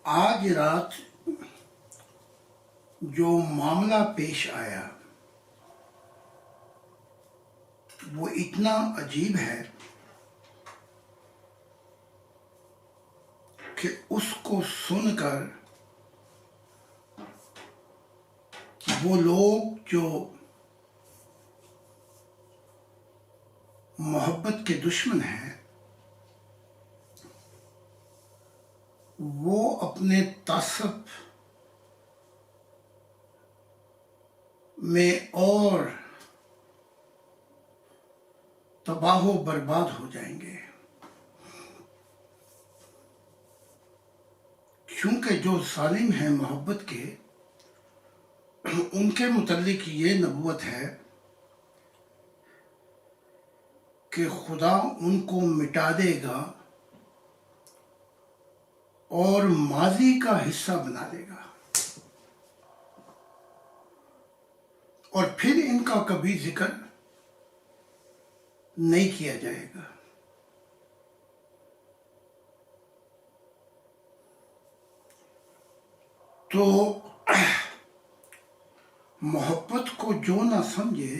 آج رات جو معاملہ پیش آیا وہ اتنا عجیب ہے کہ اس کو سن کر وہ لوگ جو محبت کے دشمن ہیں وہ اپنے تعصب میں اور تباہ و برباد ہو جائیں گے، کیونکہ جو ظالم ہیں محبت کے ان کے متعلق یہ نبوت ہے کہ خدا ان کو مٹا دے گا اور ماضی کا حصہ بنا دے گا اور پھر ان کا کبھی ذکر نہیں کیا جائے گا۔ تو محبت کو جو نہ سمجھے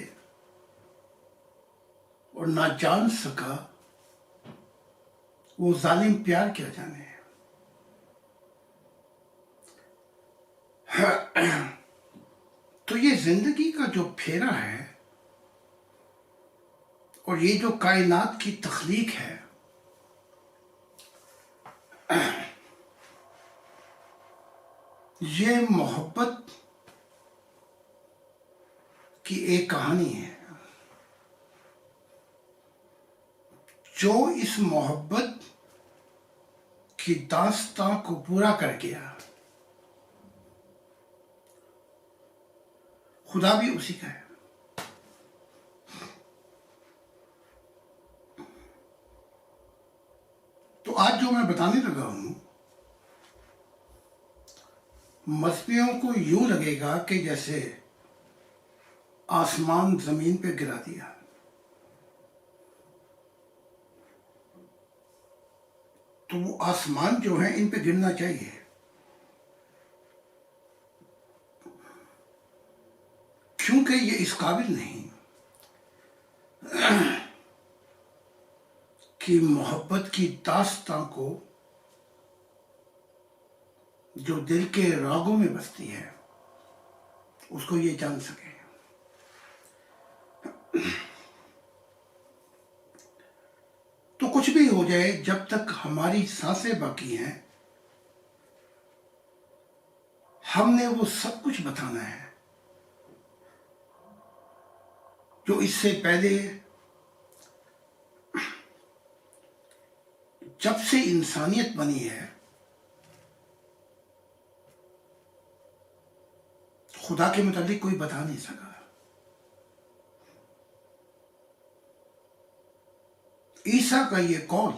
اور نہ جان سکا وہ ظالم پیار کیا جانے۔ تو یہ زندگی کا جو پھیرا ہے اور یہ جو کائنات کی تخلیق ہے یہ محبت کی ایک کہانی ہے۔ جو اس محبت کی داستان کو پورا کر گیا خدا بھی اسی کا ہے۔ تو آج جو میں بتانے لگا ہوں مذہبیوں کو یوں لگے گا کہ جیسے آسمان زمین پہ گرا دیا، تو وہ آسمان جو ہیں ان پہ گرنا چاہیے، کیونکہ یہ اس قابل نہیں کہ محبت کی داستان کو جو دل کے راگوں میں بستی ہے اس کو یہ جان سکے۔ تو کچھ بھی ہو جائے جب تک ہماری سانسیں باقی ہیں ہم نے وہ سب کچھ بتانا ہے جو اس سے پہلے جب سے انسانیت بنی ہے خدا کے متعلق کوئی بتا نہیں سکا۔ عیسیٰ کا یہ قول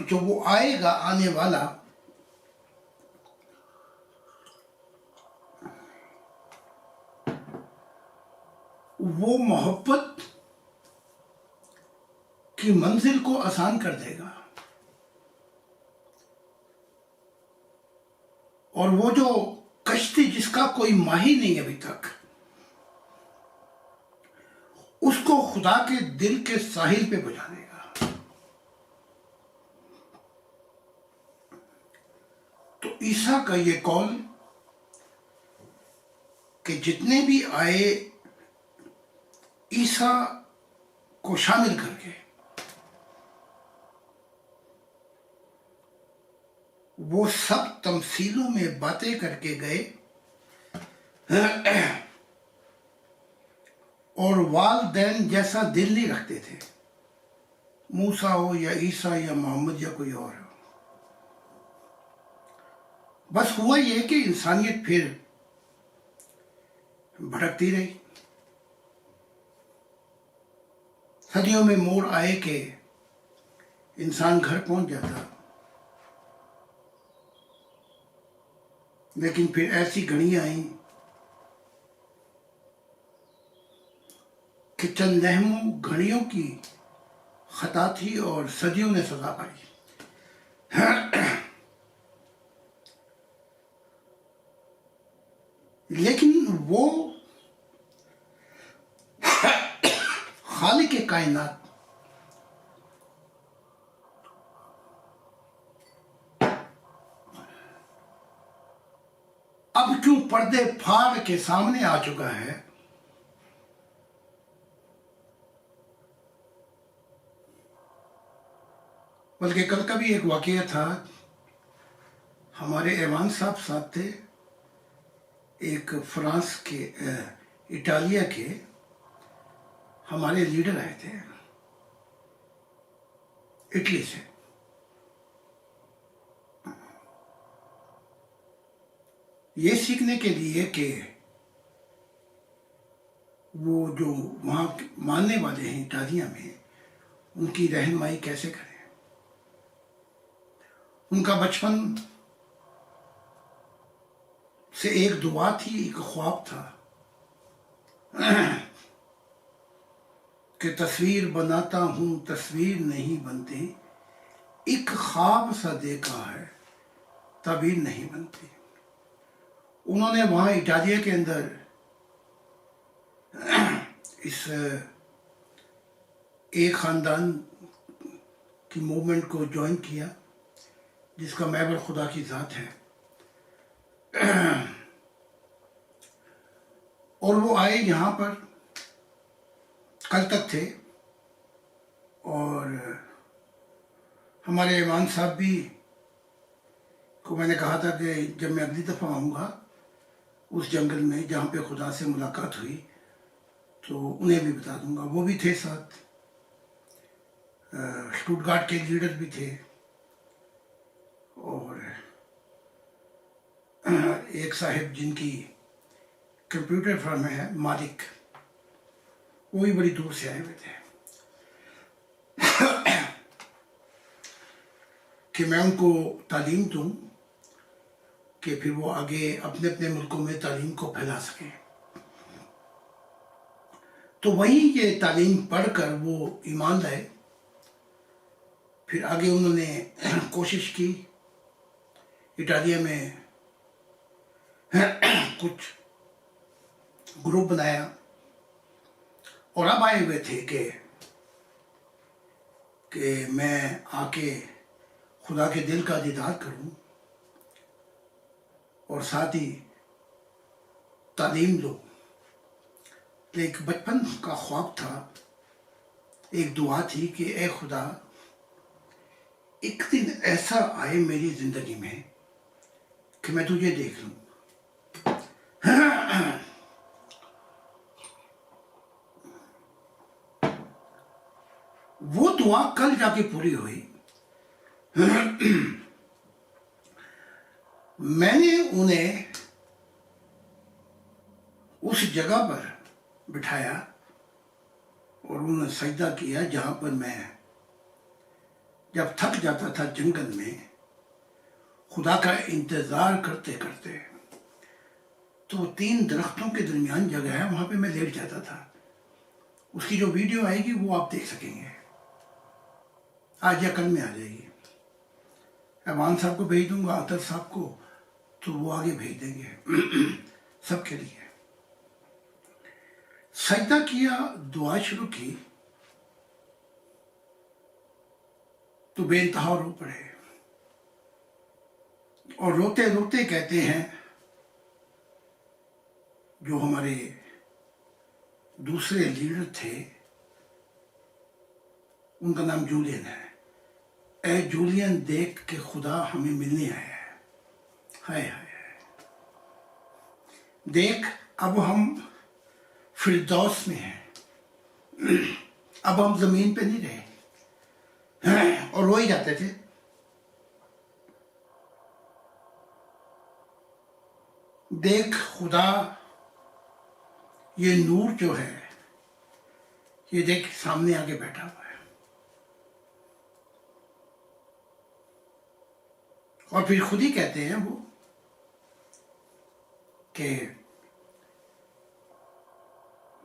جو وہ آئے گا آنے والا وہ محبت کی منزل کو آسان کر دے گا، اور وہ جو کشتی جس کا کوئی ماہی نہیں ابھی تک اس کو خدا کے دل کے ساحل پہ پہنچا دے گا۔ تو عیسیٰ کا یہ قول کہ جتنے بھی آئے عیسیٰ کو شامل کر کے وہ سب تمثیلوں میں باتیں کر کے گئے اور والدین جیسا دل نہیں رکھتے تھے، موسیٰ ہو یا عیسیٰ یا محمد یا کوئی اور ہو۔ بس ہوا یہ کہ انسانیت پھر بھٹکتی رہی، صدیوں میں موڑ آئے کہ انسان گھر پہنچ جاتا، لیکن پھر ایسی گھڑیاں آئیں کہ چند اہم گھڑیوں کی خطا تھی اور صدیوں نے سزا پائی. لیکن وہ خالق کائنات اب کیوں پردے پھاڑ کے سامنے آ چکا ہے؟ بلکہ کل کا بھی ایک واقعہ تھا. ہمارے ایوان صاحب ساتھ تھے. ایک فرانس کے اٹالیا کے ہمارے لیڈر آئے تھے اٹلی سے. یہ سیکھنے کے لیے کہ وہ جو وہاں ماننے والے ہیں اٹالیا میں ان کی رہنمائی کیسے کریں. ان کا بچپن سے ایک دعا تھی، ایک خواب تھا کہ تصویر بناتا ہوں تصویر نہیں بنتی، ایک خواب سا دیکھا ہے تعبیر نہیں بنتی. انہوں نے وہاں اٹالیا کے اندر اس ایک خاندان کی موومنٹ کو جوائن کیا جس کا محور خدا کی ذات ہے. اور وہ آئے یہاں پر، کل تک تھے. اور ہمارے ایمان صاحب بھی کو میں نے کہا تھا کہ جب میں اگلی دفعہ آؤں گا اس جنگل میں جہاں پہ خدا سے ملاقات ہوئی تو انہیں بھی بتا دوں گا. وہ بھی تھے ساتھ، شٹوٹگارٹ کے لیڈر بھی تھے اور ایک صاحب جن کی کمپیوٹر فرم ہے مالک، وہ بھی بڑی دور سے آئے ہوئے تھے کہ میں ان کو تعلیم دوں کہ پھر وہ آگے اپنے اپنے ملکوں میں تعلیم کو پھیلا سکیں. تو وہیں یہ تعلیم پڑھ کر وہ ایمان لائے. پھر آگے انہوں نے کوشش کی، اٹالیا میں کچھ گروپ بنایا اور اب آئے ہوئے تھے کہ میں آ کے خدا کے دل کا دیدار کروں اور ساتھ ہی تعلیم دو. ایک بچپن کا خواب تھا، ایک دعا تھی کہ اے خدا ایک دن ایسا آئے میری زندگی میں کہ میں تجھے دیکھ لوں. وہ دعا کل جا کے پوری ہوئی. میں نے انہیں اس جگہ پر بٹھایا اور انہوں نے سجدہ کیا جہاں پر میں جب تھک جاتا تھا جنگل میں خدا کا انتظار کرتے کرتے، تو 3 درختوں کے درمیان جگہ ہے، وہاں پہ میں لیٹ جاتا تھا. اس کی جو ویڈیو آئے گی وہ آپ دیکھ سکیں گے، آج یا کل میں آ جائے گی. ایوان صاحب کو بھیج دوں گا، عطر صاحب کو، تو وہ آگے بھیج دیں گے سب کے لیے. سجدہ کیا، دعا شروع کی تو بے انتہا رو پڑے اور روتے روتے کہتے ہیں، جو ہمارے دوسرے لیڈر تھے ان کا نام جولین ہے، اے جولین دیکھ کہ خدا ہمیں ملنے آیا ہے. ہائے ہائے دیکھ، اب ہم فردوس میں ہیں، اب ہم زمین پہ نہیں رہے. اور رو ہی جاتے تھے. دیکھ خدا، یہ نور جو ہے یہ دیکھ سامنے آگے بیٹھا ہوا ہے. اور پھر خود ہی کہتے ہیں وہ کہ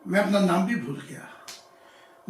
میں اپنا نام بھی بھول گیا،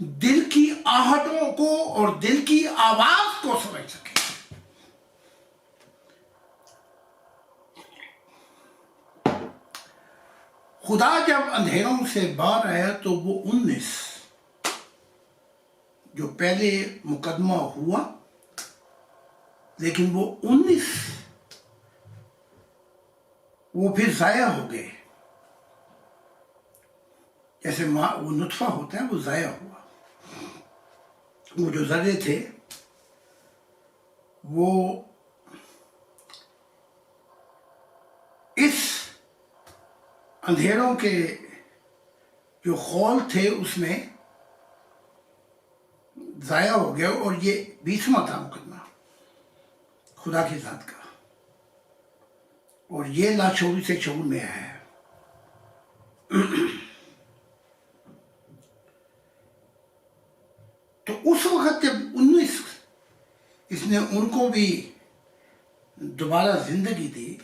دل کی آہٹوں کو اور دل کی آواز کو سمجھ سکے. خدا جب اندھیروں سے باہر آیا تو وہ 19 جو پہلے مقدمہ ہوا، لیکن وہ 19 وہ پھر ضائع ہو گئے. جیسے وہ نطفہ ہوتا ہے وہ ضائع ہوا. وہ جو ذرے تھے وہ اس اندھیروں کے جو خول تھے اس میں ضائع ہو گئے. اور یہ 20واں تھا مقدمہ خدا کی ذات کا، اور یہ لاشعوری سے شعور میں آیا ہے. تو اس وقت جب 19 اس نے ان کو بھی دوبارہ زندگی دی،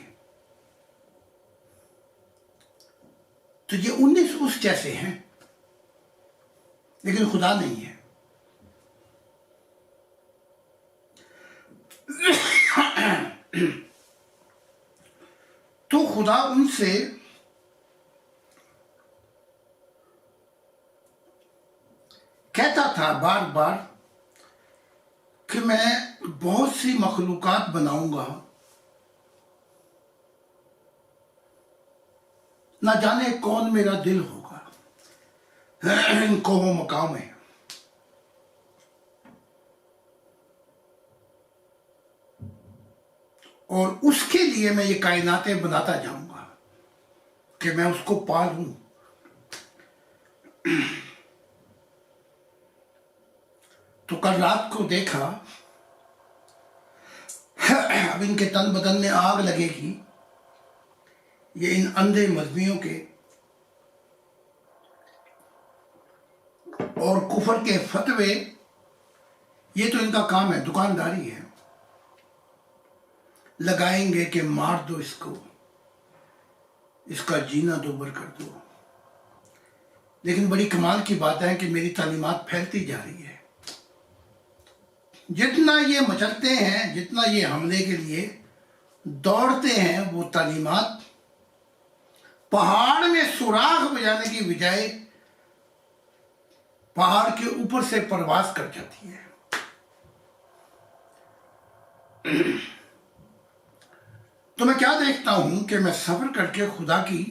تو یہ 19 اس جیسے ہیں لیکن خدا نہیں ہے. تو خدا ان سے کہتا تھا بار بار کہ میں بہت سی مخلوقات بناؤں گا، نہ جانے کون میرا دل ہوگا ان قوم و مقام میں. اور اس کے لیے میں یہ کائناتیں بناتا جاؤں گا کہ میں اس کو پالوں. تو کل رات کو دیکھا، اب ان کے تن بدن میں آگ لگے گی. یہ ان اندھے مذہبیوں کے اور کفر کے فتوے، یہ تو ان کا کام ہے، دکانداری ہے. لگائیں گے کہ مار دو اس کو، اس کا جینا دوبر کر دو. لیکن بڑی کمال کی بات ہے کہ میری تعلیمات پھیلتی جا رہی ہے. جتنا یہ مچلتے ہیں، جتنا یہ حملے کے لیے دوڑتے ہیں، وہ تعلیمات پہاڑ میں سوراخ بجانے کی بجائے پہاڑ کے اوپر سے پرواز کر جاتی ہے. تو میں کیا دیکھتا ہوں کہ میں سفر کر کے خدا کی،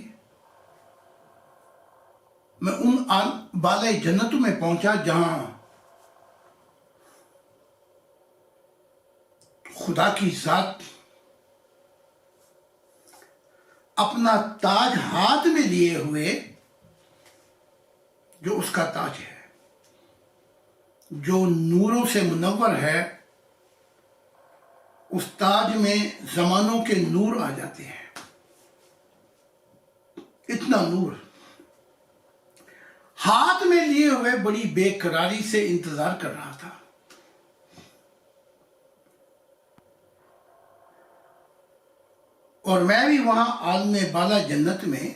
میں ان بالائے جنتوں میں پہنچا جہاں خدا کی ذات اپنا تاج ہاتھ میں لیے ہوئے، جو اس کا تاج ہے، جو نوروں سے منور ہے. اس تاج میں زمانوں کے نور آ جاتے ہیں. اتنا نور ہاتھ میں لیے ہوئے بڑی بے قراری سے انتظار کر رہا تھا. اور میں بھی وہاں عالم بالا جنت میں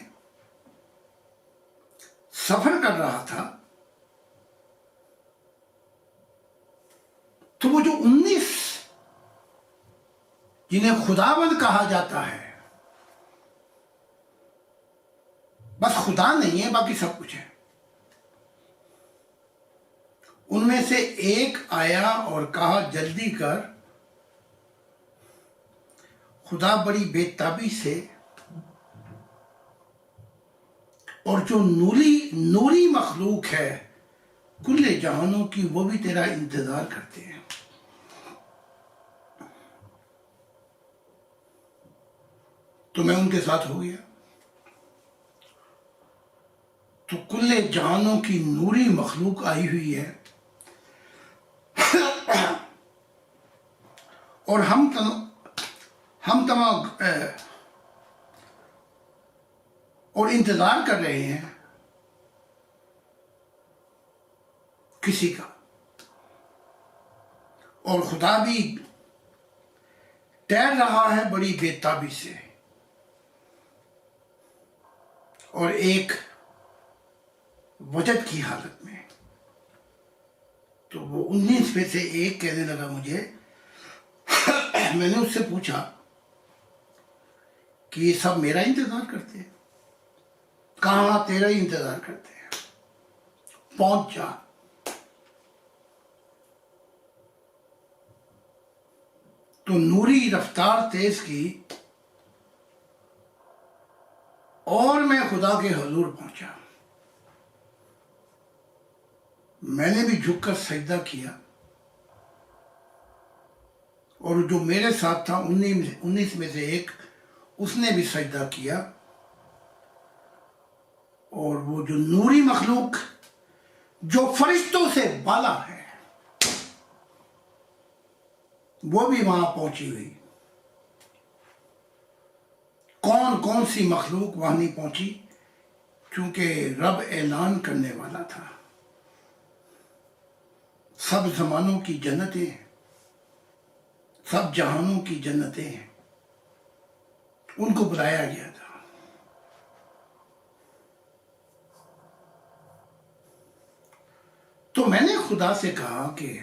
سفر کر رہا تھا. تو وہ جو 19 جنہیں خداوند کہا جاتا ہے، بس خدا نہیں ہے، باقی سب کچھ ہے. ان میں سے ایک آیا اور کہا جلدی کر. خدا بڑی بے تابی سے، اور جو نوری مخلوق ہے کل جہانوں کی، وہ بھی تیرا انتظار کرتے ہیں. تو میں ان کے ساتھ ہو گیا. تو کل جہانوں کی نوری مخلوق آئی ہوئی ہے، اور ہم تمام اور انتظار کر رہے ہیں کسی کا. اور خدا بھی تیر رہا ہے بڑی بے تابی سے، اور ایک وجد کی حالت میں. تو وہ 19 میں سے ایک کہنے لگا مجھے، میں نے اس سے پوچھا کہ یہ سب میرا انتظار کرتے ہیں؟ کہاں تیرا ہی انتظار کرتے ہیں، پہنچ جا۔ تو نوری رفتار تیز کی اور میں خدا کے حضور پہنچا۔ میں نے بھی جھک کر سجدہ کیا، اور جو میرے ساتھ تھا 19 میں سے ایک، اس نے بھی سجدہ کیا، اور وہ جو نوری مخلوق جو فرشتوں سے بالا ہے وہ بھی وہاں پہنچی ہوئی۔ کون کون سی مخلوق وہاں نہیں پہنچی؟ کیونکہ رب اعلان کرنے والا تھا، سب زمانوں کی جنتیں، سب جہانوں کی جنتیں، ان کو بلایا گیا تھا۔ تو میں نے خدا سے کہا کہ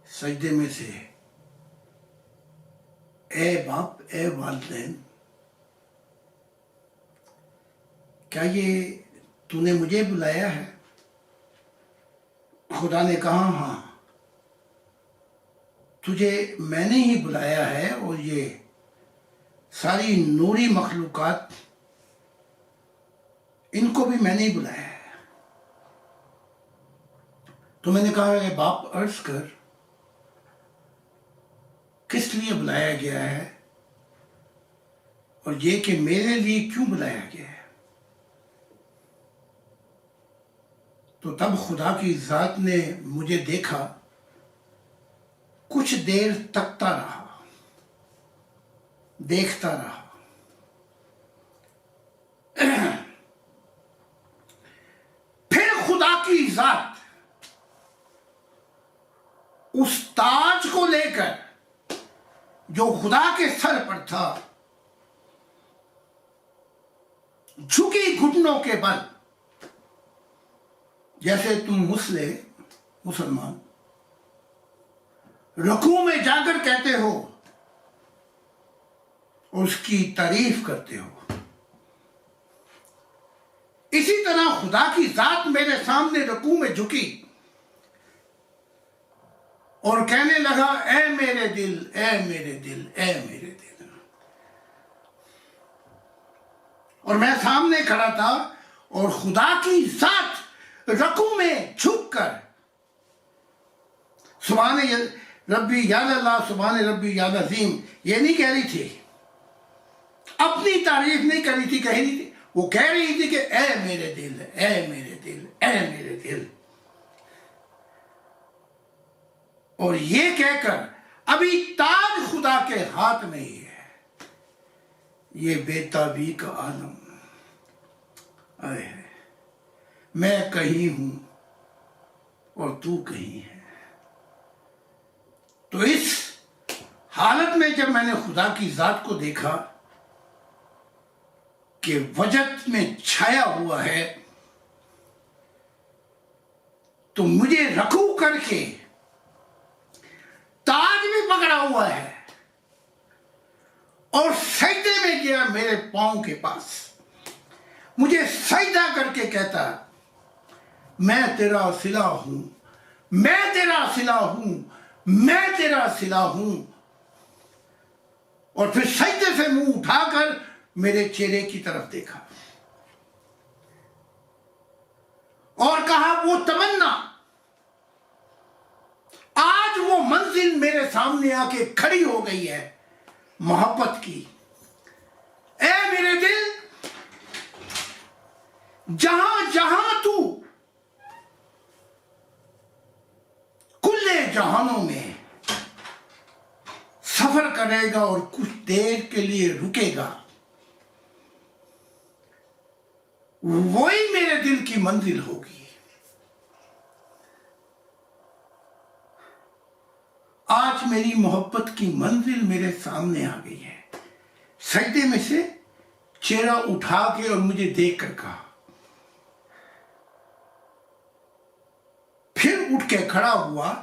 سجدے میں سے، اے باپ، اے والدین، کیا یہ تو نے مجھے بلایا ہے؟ خدا نے کہا ہاں، تجھے میں نے ہی بلایا ہے، اور یہ ساری نوری مخلوقات، ان کو بھی میں نے ہی بلایا ہے۔ تو میں نے کہا، اے باپ، عرض کر کس لیے بلایا گیا ہے، اور یہ کہ میرے لیے کیوں بلایا گیا ہے؟ تو تب خدا کی ذات نے مجھے دیکھا، کچھ دیر تکتا رہا، دیکھتا رہا۔ پھر خدا کی ذات اس تاج کو لے کر جو خدا کے سر پر تھا، جھکی گھٹنوں کے بل، جیسے تم مسلمان رکوع میں جا کر کہتے ہو اور اس کی تعریف کرتے ہو، اسی طرح خدا کی ذات میرے سامنے رکوع میں جھکی اور کہنے لگا، اے میرے دل، اے میرے دل، اے میرے دل۔ اور میں سامنے کھڑا تھا، اور خدا کی ذات رکوع میں جھک کر سبحان ربی یا اللہ، سبحان ربی یا عظیم، یہ نہیں کہہ رہی تھی، اپنی تعریف نہیں کر رہی تھی، کہہ رہی تھی، وہ کہہ رہی تھی کہ اے میرے دل، اے میرے دل، اے میرے دل۔ اور یہ کہہ کر، ابھی تاج خدا کے ہاتھ میں ہی ہے، یہ بے تابی کا عالم، آئے ہے، میں کہیں ہوں اور تو کہیں ہے۔ تو اس حالت میں جب میں نے خدا کی ذات کو دیکھا کہ وجد میں چھایا ہوا ہے، تو مجھے رکوع کر کے تاج بھی پکڑا ہوا ہے، اور سجدے میں گیا میرے پاؤں کے پاس، مجھے سجدہ کر کے کہتا، میں تیرا صلہ ہوں، میں تیرا صلہ ہوں، میں تیرا صلہ ہوں۔ اور پھر سجدے سے منہ اٹھا کر میرے چہرے کی طرف دیکھا اور کہا، وہ تمنا، آج وہ منزل میرے سامنے آ کے کھڑی ہو گئی ہے محبت کی۔ اے میرے دل، جہاں جہاں تو کل جہانوں میں سفر کرے گا اور کچھ دیر کے لیے رکے گا، وہی میرے دل کی منزل ہوگی۔ آج میری محبت کی منزل میرے سامنے آ گئی ہے۔ سجدے میں سے چہرہ اٹھا کے اور مجھے دیکھ کر کہا۔ پھر اٹھ کے کھڑا ہوا،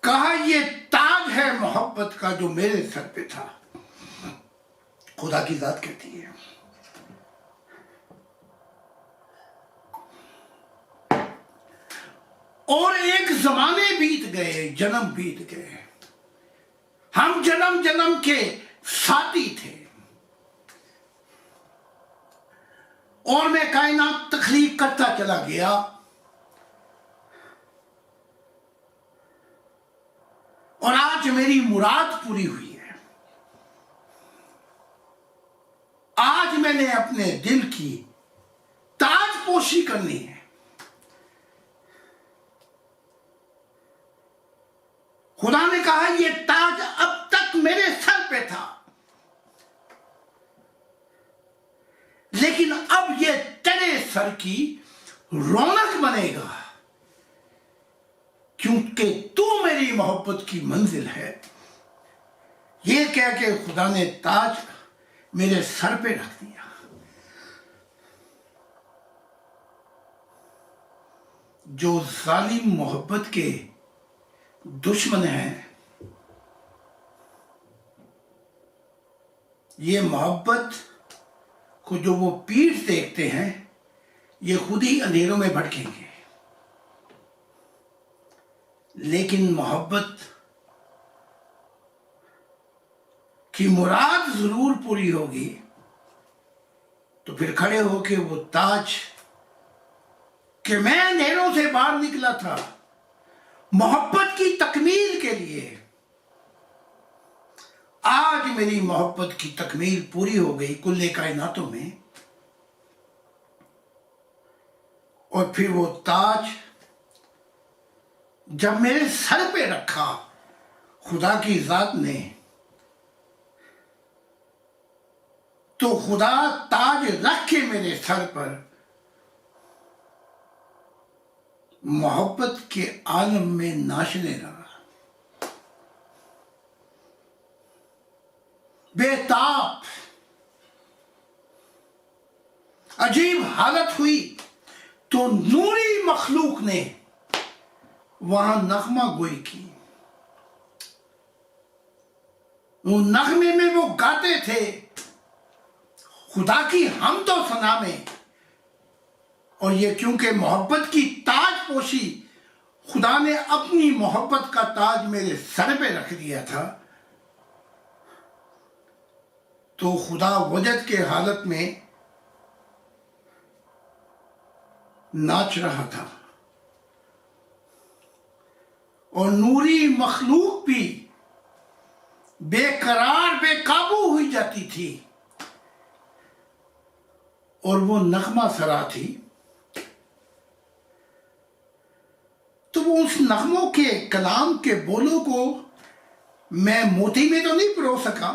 کہا یہ تاج ہے محبت کا جو میرے سر پہ تھا. خدا کی ذات کہتی ہے اور ایک زمانے بیت گئے، جنم بیت گئے، ہم جنم جنم کے ساتھی تھے، اور میں کائنات تخلیق کرتا چلا گیا، اور آج میری مراد پوری ہوئی ہے. آج میں نے اپنے دل کی تاج پوشی کرنی ہے. خدا نے کہا یہ تاج اب تک میرے سر پہ تھا، لیکن اب یہ تیرے سر کی رونق بنے گا، کیونکہ تو میری محبت کی منزل ہے. یہ کہہ کے خدا نے تاج میرے سر پہ رکھ دیا. جو ظالم محبت کے دشمن ہیں، یہ محبت کو جو وہ پیٹھ دیکھتے ہیں، یہ خود ہی اندھیروں میں بھٹکیں گے. لیکن محبت کی مراد ضرور پوری ہوگی تو پھر کھڑے ہو کے وہ تاج کہ میں اندھیروں سے باہر نکلا تھا محبت کی تکمیل کے لیے، آج میری محبت کی تکمیل پوری ہو گئی کل کائناتوں میں. اور پھر وہ تاج جب میرے سر پہ رکھا خدا کی ذات نے، تو خدا تاج رکھ کے میرے سر پر محبت کے عالم میں ناچنے لگا. بے تاب عجیب حالت ہوئی تو نوری مخلوق نے وہاں نغمہ گوئی کی. وہ نغمے میں وہ گاتے تھے خدا کی حمد و ثنا میں. اور یہ کیونکہ محبت کی تاج پوشی، خدا نے اپنی محبت کا تاج میرے سر پہ رکھ دیا تھا، تو خدا وجد کے حالت میں ناچ رہا تھا، اور نوری مخلوق بھی بے قرار بے قابو ہوئی جاتی تھی، اور وہ نغمہ سرا تھی. تو وہ اس نغموں کے کلام کے بولوں کو میں موتی میں تو نہیں پرو سکا،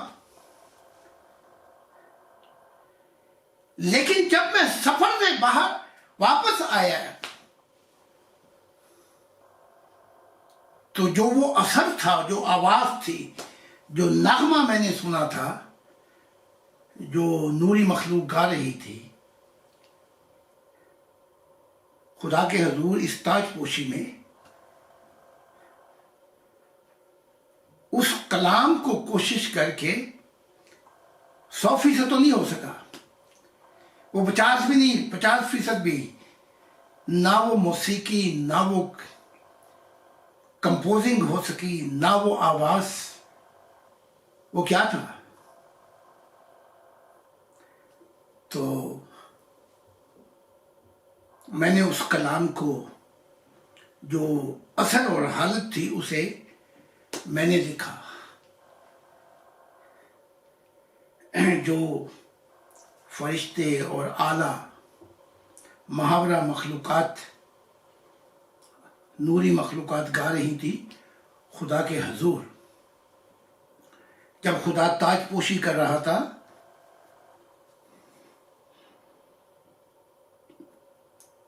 لیکن جب میں سفر سے باہر واپس آیا تو جو وہ اثر تھا، جو آواز تھی، جو نغمہ میں نے سنا تھا، جو نوری مخلوق گا رہی تھی، خدا کے حضور اس تاج پوشی میں اس کلام کو کوشش کر کے 100% تو نہیں ہو سکا، وہ 50 بھی نہیں، 50% بھی نہ وہ موسیقی، نہ وہ کمپوزنگ ہو سکی، نہ وہ آواز. وہ کیا تھا؟ تو میں نے اس کلام کو جو اثر اور حالت تھی اسے میں نے لکھا. جو فرشتے اور اعلیٰ محاورہ مخلوقات، نوری مخلوقات گا رہی تھی خدا کے حضور، جب خدا تاج پوشی کر رہا تھا،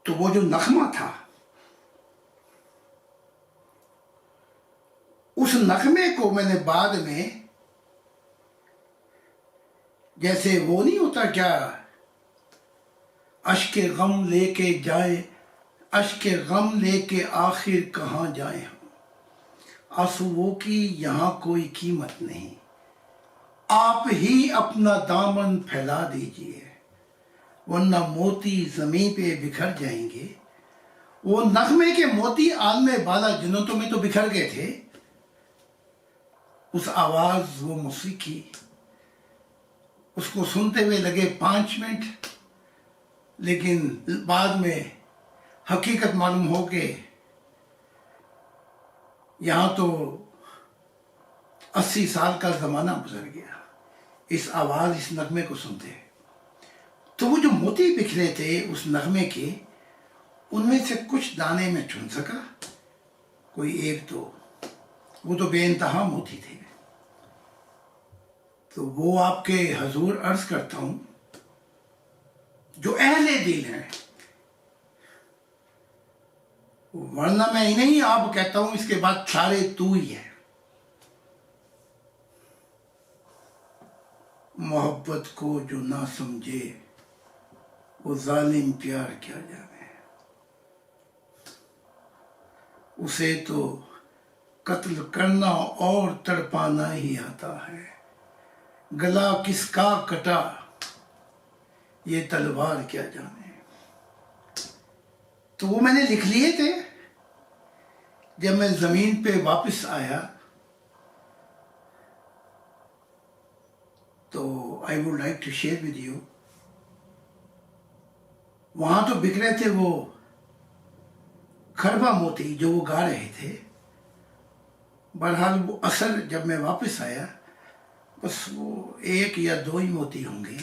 تو وہ جو نغمہ تھا، اس نغمے کو میں نے بعد میں، جیسے وہ نہیں ہوتا کیا، اشک غم لے کے جائے اشک غم لے کے آخر کہاں جائیں ہم، آنسوؤں کی یہاں کوئی قیمت نہیں، آپ ہی اپنا دامن پھیلا دیجئے، ورنہ موتی زمین پہ بکھر جائیں گے۔ وہ نغمے کے موتی عالم بالا جنتوں میں تو بکھر گئے تھے، اس آواز، وہ موسیقی، اس کو سنتے ہوئے لگے 5 منٹ، لیکن بعد میں حقیقت معلوم ہو کہ یہاں تو 80 سال کا زمانہ گزر گیا اس آواز، اس نغمے کو سنتے۔ تو وہ جو موتی بکھرے تھے اس نغمے کے، ان میں سے کچھ دانے میں چن سکا، کوئی ایک تو، وہ تو بے انتہا موتی تھے۔ تو وہ آپ کے حضور عرض کرتا ہوں جو اہل دل ہیں، ورنہ میں انہیں آپ کہتا ہوں، اس کے بعد سارے تو ہی ہے۔ محبت کو جو نہ سمجھے وہ ظالم پیار کیا جانے، اسے تو قتل کرنا اور تڑپانا ہی آتا ہے، گلا کس کا کٹا یہ تلوار کیا جانے۔ تو وہ میں نے لکھ لیے تھے۔ جب میں زمین پہ واپس آیا تو I would like to share with you، وہاں تو بکھرے تھے وہ کھربا موتی جو وہ گا رہے تھے۔ بہرحال وہ اثر جب میں واپس آیا، بس وہ 1 یا 2 ہی موتی ہوں گے،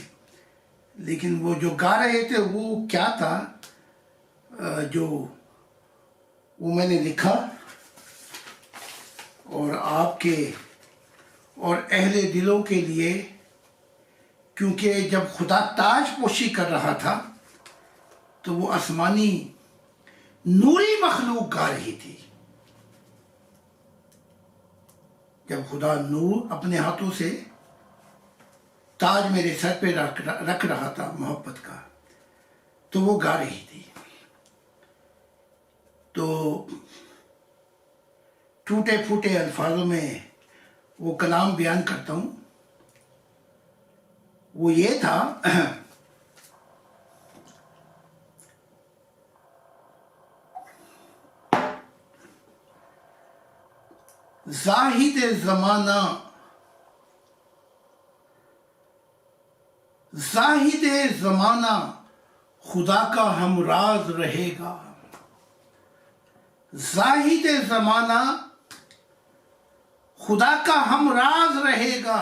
لیکن وہ جو گا رہے تھے وہ کیا تھا، جو وہ میں نے لکھا اور آپ کے اور اہل دلوں کے لیے، کیونکہ جب خدا تاج پوشی کر رہا تھا تو وہ آسمانی نوری مخلوق گا رہی تھی۔ جب خدا نور اپنے ہاتھوں سے تاج میرے سر پہ رکھ رہا تھا محبت کا، تو وہ گا رہی تھی۔ تو ٹوٹے پھوٹے الفاظوں میں وہ کلام بیان کرتا ہوں، وہ یہ تھا، زاہد زمانہ، زاہد زمانہ خدا کا ہمراز رہے گا، زاہد زمانہ خدا کا ہمراز رہے گا،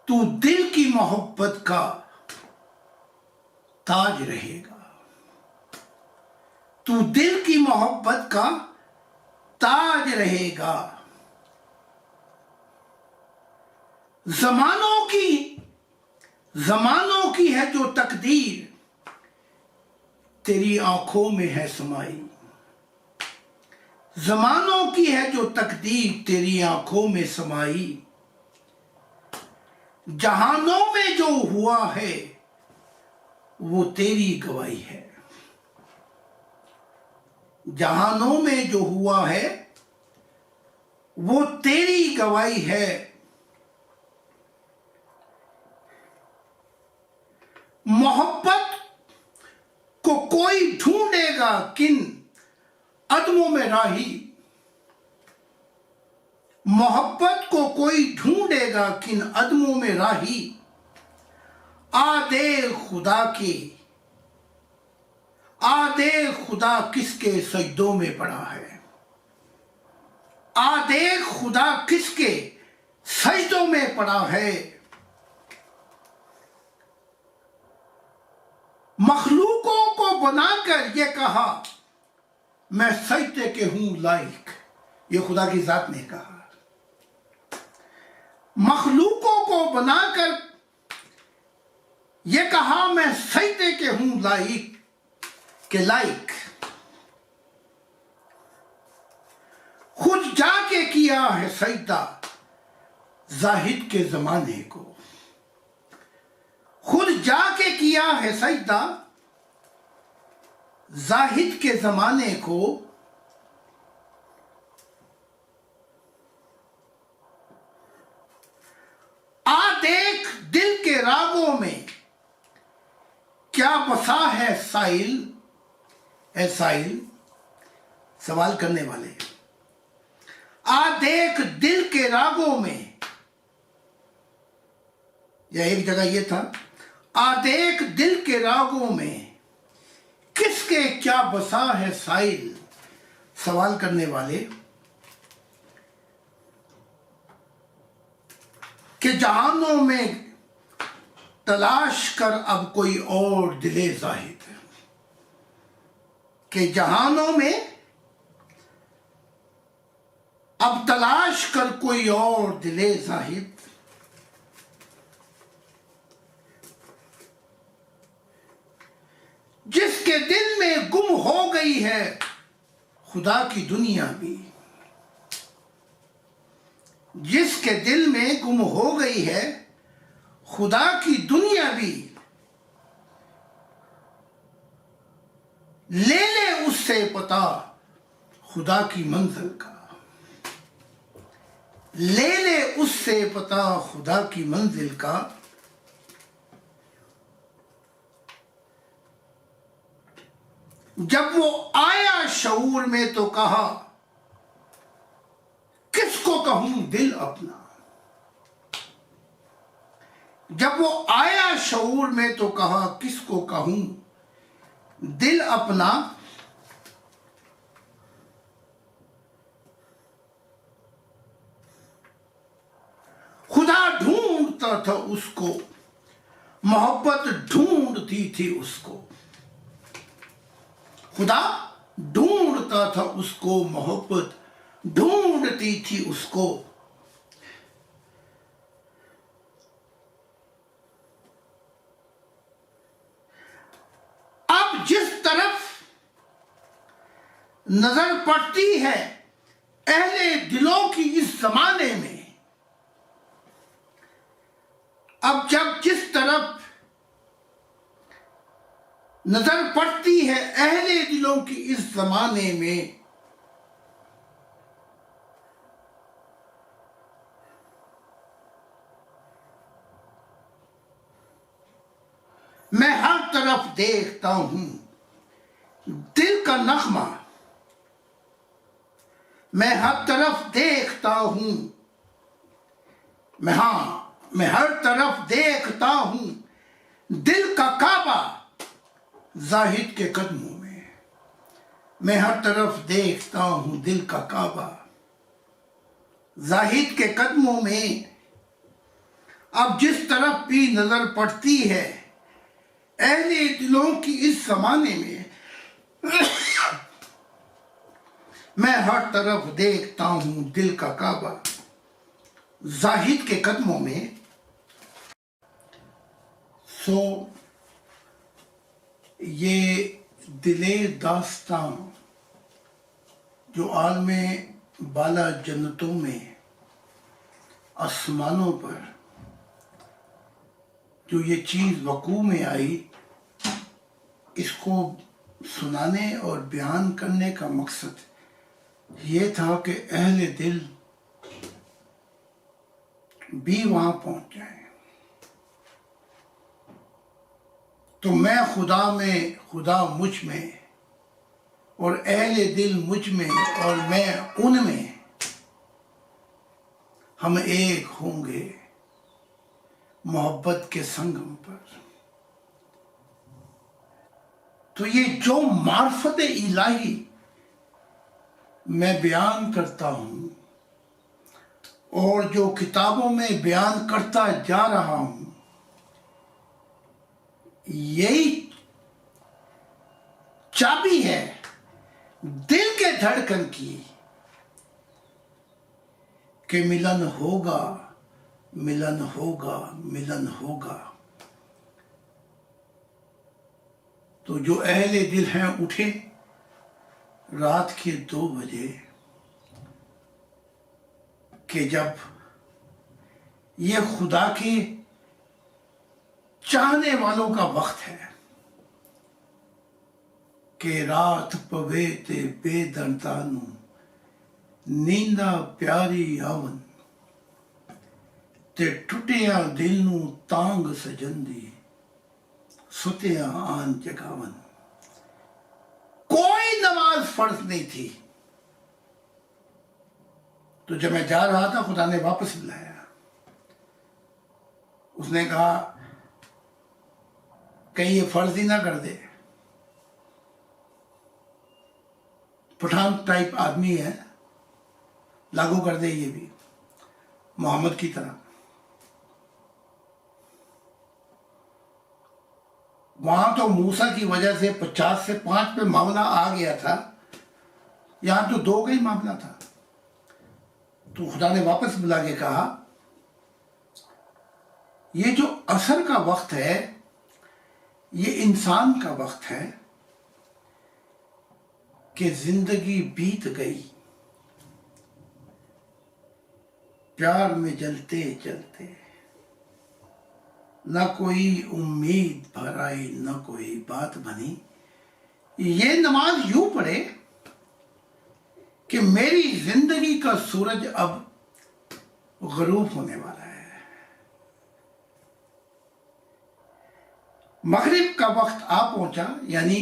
تو دل کی محبت کا تاج رہے گا، تو دل کی محبت کا تاج رہے گا۔ زمانوں کی ہے جو تقدیر تیری آنکھوں میں ہے سمائی، زمانوں کی ہے جو تقدیر تیری آنکھوں میں سمائی، جہانوں میں جو ہوا ہے وہ تیری گواہی ہے، جہانوں میں جو ہوا ہے وہ تیری گواہی ہے۔ محبت کو کوئی ڈھونڈے گا کن عدموں میں راہی، محبت کو کوئی ڈھونڈے گا کن عدموں میں راہی، آدے خدا کس کے سجدوں میں پڑا ہے، آدے خدا کس کے سجدوں میں پڑا ہے۔ مخلوقوں کو بنا کر یہ کہا میں سجدے کے ہوں لائق، یہ خدا کی ذات نے کہا۔ مخلوقوں کو بنا کر یہ کہا میں سجدے کے ہوں لائق، خود جا کے کیا ہے سجدہ زاہد کے زمانے کو، خود جا کے کیا ہے سجدہ زاہد کے زمانے کو آ دیکھ دل کے راگوں میں کیا بسا ہے سائل، اے سائل سوال کرنے والے، آ دیکھ دل کے راگوں میں، یا ایک جگہ یہ تھا آ دیکھ دل کے راگوں میں کس کے کیا بسا ہے سائل، سوال کرنے والے، کہ جہانوں میں تلاش کر اب کوئی اور دل زاہد، کہ جہانوں میں اب تلاش کر کوئی اور دل زاہد، جس کے دل میں گم ہو گئی ہے خدا کی دنیا بھی، جس کے دل میں گم ہو گئی ہے خدا کی دنیا بھی، لے لے اس سے پتہ خدا کی منزل کا، لے لے اس سے پتہ خدا کی منزل کا، جب وہ آیا شعور میں تو کہا کس کو کہوں دل اپنا، جب وہ آیا شعور میں تو کہا کس کو کہوں دل اپنا، خدا ڈھونڈتا تھا اس کو، محبت ڈھونڈتی تھی اس کو، خدا ڈھونڈتا تھا اس کو، محبت ڈھونڈتی تھی اس کو، اب جس طرف نظر پڑتی ہے اہل دلوں کی اس زمانے میں، اب جب جس طرف نظر پڑتی ہے اہل دلوں کی اس زمانے میں، میں ہر طرف دیکھتا ہوں دل کا نغمہ، میں ہر طرف دیکھتا ہوں، میں ہر طرف دیکھتا ہوں دل کا کعبہ زاہد کے قدموں میں، میں ہر طرف دیکھتا ہوں دل کا کعبہ زاہد کے قدموں میں، اب جس طرف بھی نظر پڑتی ہے اہل دلوں کی اس زمانے میں، میں ہر طرف دیکھتا ہوں دل کا کعبہ زاہد کے قدموں میں۔ سو یہ دل داستاں جو عالم بالا جنتوں میں آسمانوں پر جو یہ چیز وقوع میں آئی، اس کو سنانے اور بیان کرنے کا مقصد یہ تھا کہ اہل دل بھی وہاں پہنچ جائیں۔ تو میں خدا میں، خدا مجھ میں، اور اہل دل مجھ میں اور میں ان میں، ہم ایک ہوں گے محبت کے سنگم پر۔ تو یہ جو معرفت الہی میں بیان کرتا ہوں اور جو کتابوں میں بیان کرتا جا رہا ہوں، یہی چابی ہے دل کے دھڑکن کی کہ ملن ہوگا، ملن ہوگا، ملن ہوگا۔ تو جو اہل دل ہیں اٹھے رات کے 2 بجے کہ جب یہ خدا کے چاہنے والوں کا وقت ہے، کہ رات پوے تے بے درداں نوں نینداں پیاری آون تے ٹٹیاں دل نوں تانگ سجن دی ستیاں آن جگاون۔ کوئی نماز فرض نہیں تھی، تو جب میں جا رہا تھا خدا نے واپس بلایا۔ اس نے کہا کہیں یہ فرض ہی نہ کر دے، پٹھان ٹائپ آدمی ہے، لاگو کر دے یہ بھی محمد کی طرح۔ وہاں تو موسیٰ کی وجہ سے 50 سے 5 پہ معاملہ آ گیا تھا، یہاں تو 2 کا ہی معاملہ تھا۔ تو خدا نے واپس بلا کے کہا یہ جو عصر کا وقت ہے یہ انسان کا وقت ہے کہ زندگی بیت گئی پیار میں جلتے جلتے، نہ کوئی امید بھر آئی نہ کوئی بات بنی۔ یہ نماز یوں پڑھے کہ میری زندگی کا سورج اب غروب ہونے والا ہے، مغرب کا وقت آ پہنچا، یعنی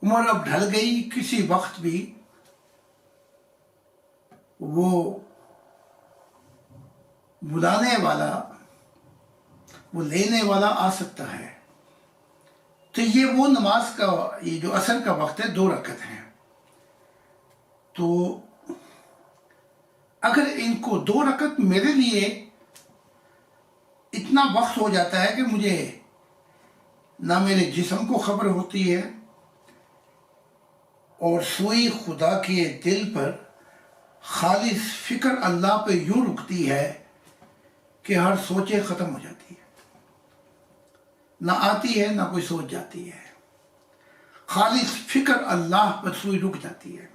عمر اب ڈھل گئی، کسی وقت بھی وہ بلانے والا، وہ لینے والا آ سکتا ہے۔ تو یہ وہ نماز کا، یہ جو عصر کا وقت ہے 2 رکعت ہیں۔ تو اگر ان کو 2 رکعت میرے لیے اتنا وقت ہو جاتا ہے کہ مجھے نہ میرے جسم کو خبر ہوتی ہے، اور سوئی خدا کے دل پر خالص فکر اللہ پہ یوں رکتی ہے کہ ہر سوچے ختم ہو جاتی ہے، نہ آتی ہے نہ کوئی سوچ جاتی ہے، خالص فکر اللہ پر سوئی رک جاتی ہے۔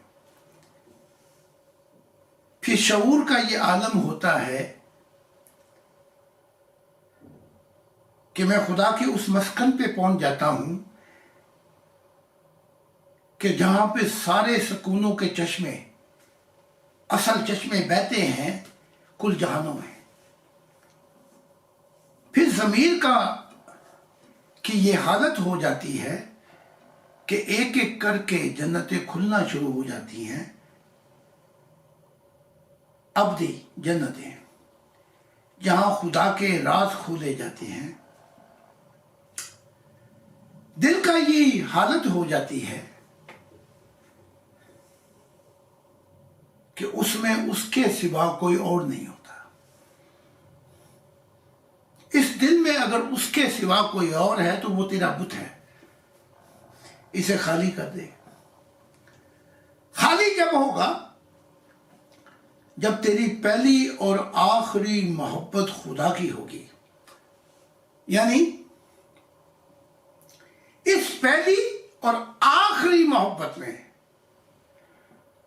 پھر شعور کا یہ عالم ہوتا ہے کہ میں خدا کے اس مسکن پہ پہنچ جاتا ہوں کہ جہاں پہ سارے سکونوں کے چشمے، اصل چشمے بہتے ہیں کل جہانوں میں۔ پھر ضمیر کا کی یہ حالت ہو جاتی ہے کہ ایک ایک کر کے جنتیں کھلنا شروع ہو جاتی ہیں، ابدی جنتیں جہاں خدا کے راز کھولے جاتے ہیں۔ دل کا یہ حالت ہو جاتی ہے کہ اس میں اس کے سوا کوئی اور نہیں ہوتا۔ اس دل میں اگر اس کے سوا کوئی اور ہے تو وہ تیرا بت ہے، اسے خالی کر دے۔ خالی جب ہوگا جب تیری پہلی اور آخری محبت خدا کی ہوگی، یعنی اس پہلی اور آخری محبت میں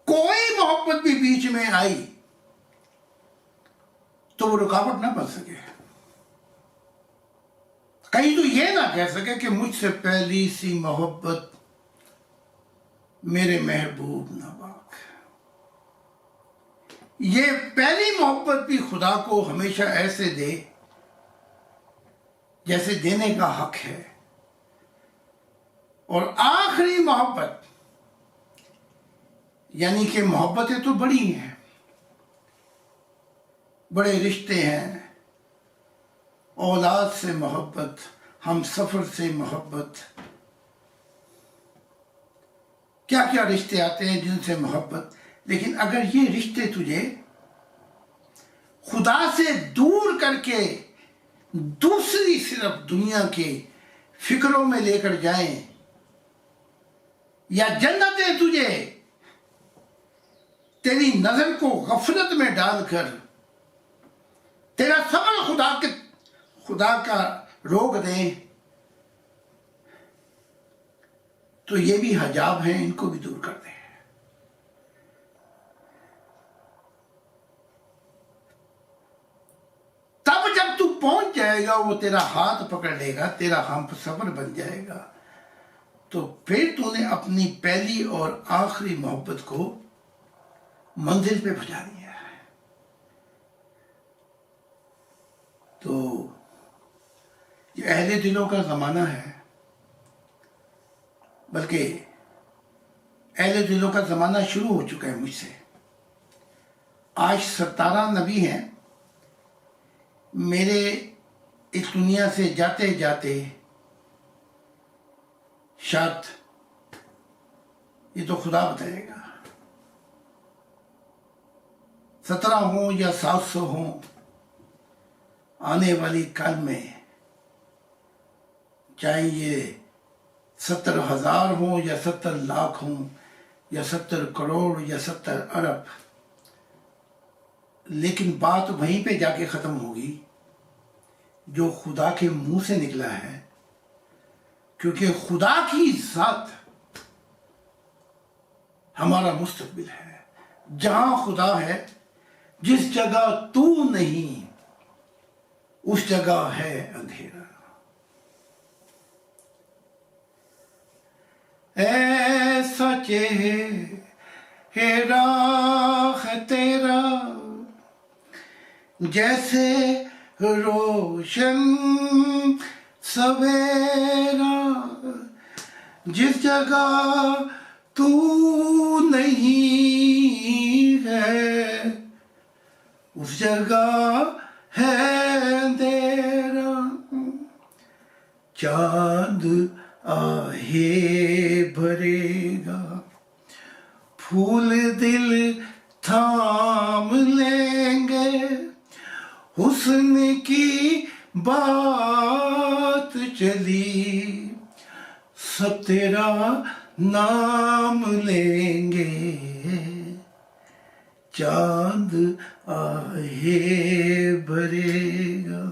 کوئی محبت بھی بیچ میں آئی تو وہ رکاوٹ نہ بن سکے، کہیں تو یہ نہ کہہ سکے کہ مجھ سے پہلی سی محبت میرے محبوب ناپاک۔ یہ پہلی محبت بھی خدا کو ہمیشہ ایسے دے جیسے دینے کا حق ہے، اور آخری محبت یعنی کہ محبتیں تو بڑی ہیں، بڑے رشتے ہیں، اولاد سے محبت، ہم سفر سے محبت، کیا کیا رشتے آتے ہیں جن سے محبت۔ لیکن اگر یہ رشتے تجھے خدا سے دور کر کے دوسری صرف دنیا کے فکروں میں لے کر جائیں، یا جنتیں تجھے تیری نظر کو غفلت میں ڈال کر تیرا صبر خدا کا روک دیں، تو یہ بھی حجاب ہیں، ان کو بھی دور کر دیں۔ تب جب تو پہنچ جائے گا، وہ تیرا ہاتھ پکڑ لے گا، تیرا ہم سفر بن جائے گا، تو پھر تو نے اپنی پہلی اور آخری محبت کو منزل پہ پہنچا دیا ہے۔ تو یہ اہل دلوں کا زمانہ ہے، بلکہ اہل دلوں کا زمانہ شروع ہو چکا ہے مجھ سے۔ آج 17 نبی ہیں، میرے اس دنیا سے جاتے جاتے شاید یہ تو خدا بتائے گا 17 ہوں یا 700 ہوں، آنے والی کل میں چاہے یہ 70,000 ہوں یا 70 لاکھ ہوں یا 70 کروڑ یا 70 ارب، لیکن بات وہیں پہ جا کے ختم ہوگی جو خدا کے منہ سے نکلا ہے، کیونکہ خدا کی ذات ہمارا مستقبل ہے۔ جہاں خدا ہے، جس جگہ تو نہیں اس جگہ ہے اندھیرا۔ ایسا چہرہ ہے تیرا جیسے روشن سویرا، جس جگہ تو نہیں ہے اس جگہ ہے اندھیرا۔ چاند آہے بھرے گا، پھول دل تھام لیں گے، حسن کی بات چلی سب تیرا نام لیں گے۔ چاند آہے بھرے گا،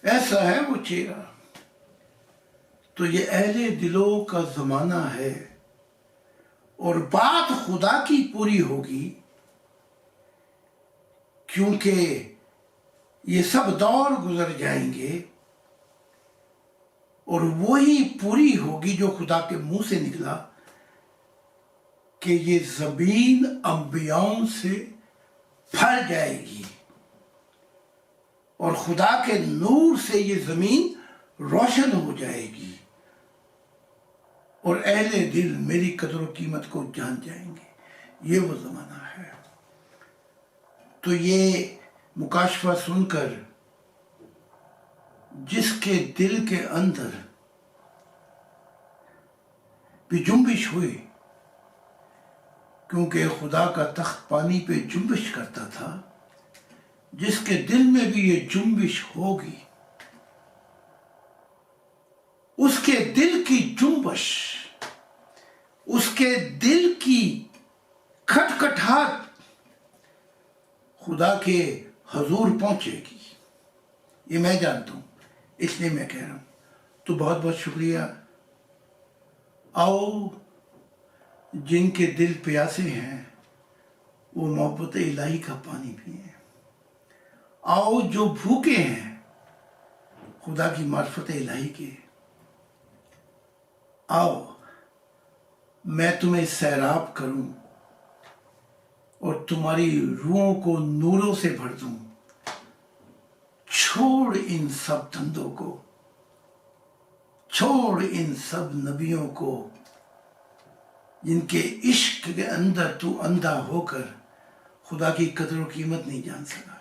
ایسا ہے وہ چہرہ۔ تو یہ اہل دلوں کا زمانہ ہے، اور بات خدا کی پوری ہوگی، کیونکہ یہ سب دور گزر جائیں گے اور وہی پوری ہوگی جو خدا کے منہ سے نکلا کہ یہ زمین انبیاؤں سے بھر جائے گی، اور خدا کے نور سے یہ زمین روشن ہو جائے گی، اور اہل دل میری قدر و قیمت کو جان جائیں گے۔ یہ وہ زمانہ ہے۔ تو یہ مکاشفہ سن کر جس کے دل کے اندر بھی جنبش ہوئی، کیونکہ خدا کا تخت پانی پہ جنبش کرتا تھا، جس کے دل میں بھی یہ جنبش ہوگی، اس کے دل کی جنبش، اس کے دل کی کھٹکھٹاہٹ خدا کے حضور پہنچے گی۔ یہ میں جانتا ہوں، اس لیے میں کہہ رہا ہوں۔ تو بہت بہت شکریہ۔ آؤ جن کے دل پیاسے ہیں وہ محبت الہی کا پانی پئیں۔ آؤ جو بھوکے ہیں خدا کی معرفت الہی کے، آؤ میں تمہیں سیراب کروں اور تمہاری روحوں کو نوروں سے بھر دوں۔ چھوڑ ان سب دھندوں کو، چھوڑ ان سب نبیوں کو جن کے عشق کے اندر تو اندھا ہو کر خدا کی قدر و قیمت نہیں جان سکا۔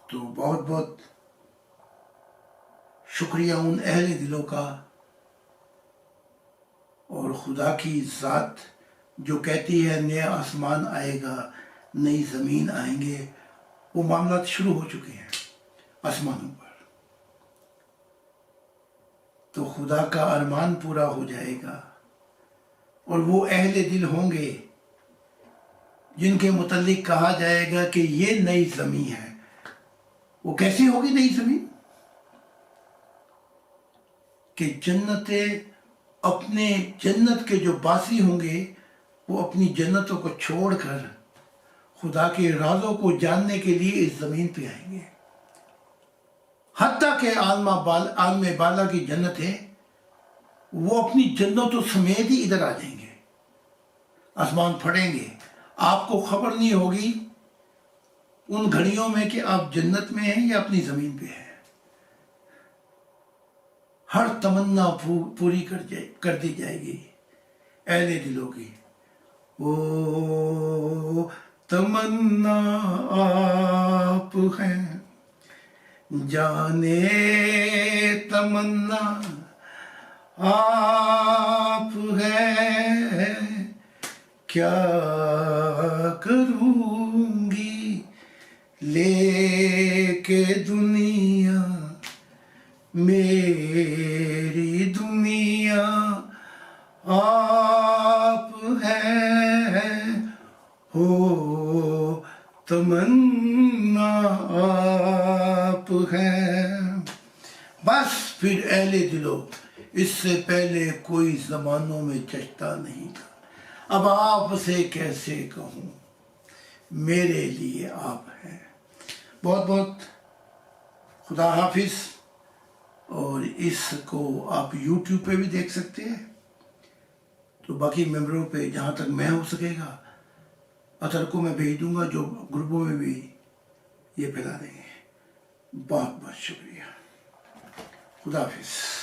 تو بہت بہت شکریہ ان اہل دلوں کا، اور خدا کی ذات جو کہتی ہے نیا آسمان آئے گا، نئی زمین آئیں گے، وہ معاملات شروع ہو چکے ہیں آسمانوں پر۔ تو خدا کا ارمان پورا ہو جائے گا، اور وہ اہل دل ہوں گے جن کے متعلق کہا جائے گا کہ یہ نئی زمین ہے۔ وہ کیسی ہوگی نئی زمین؟ کہ جنتیں اپنے جنت کے جو باسی ہوں گے وہ اپنی جنتوں کو چھوڑ کر خدا کے رازوں کو جاننے کے لیے اس زمین پہ آئیں گے۔ حتیٰ کہ عالم بالا کی جنتیں وہ اپنی جنتوں سمیت ہی ادھر آ جائیں گے، آسمان پھٹیں گے، آپ کو خبر نہیں ہوگی ان گھڑیوں میں کہ آپ جنت میں ہیں یا اپنی زمین پہ ہیں۔ ہر تمنا پوری کر دی جائے گی اہل دلوں کی۔ وہ تمنا آپ ہیں، جانے تمنا آپ ہیں، کیا کروں گی لے کے دنیا، میری دنیا آپ ہیں، ہو تمنا آپ ہیں۔ بس پھر اہل دلوں، اس سے پہلے کوئی زمانوں میں چشتہ نہیں تھا، اب آپ سے کیسے کہوں، میرے لیے آپ ہیں۔ بہت بہت خدا حافظ۔ اور اس کو آپ یوٹیوب پہ بھی دیکھ سکتے ہیں، تو باقی ممبروں پہ جہاں تک میں ہو سکے گا اثر کو میں بھیج دوں گا، جو گروپوں میں بھی یہ پھیلا دیں گے۔ بہت بہت شکریہ، خدا حافظ۔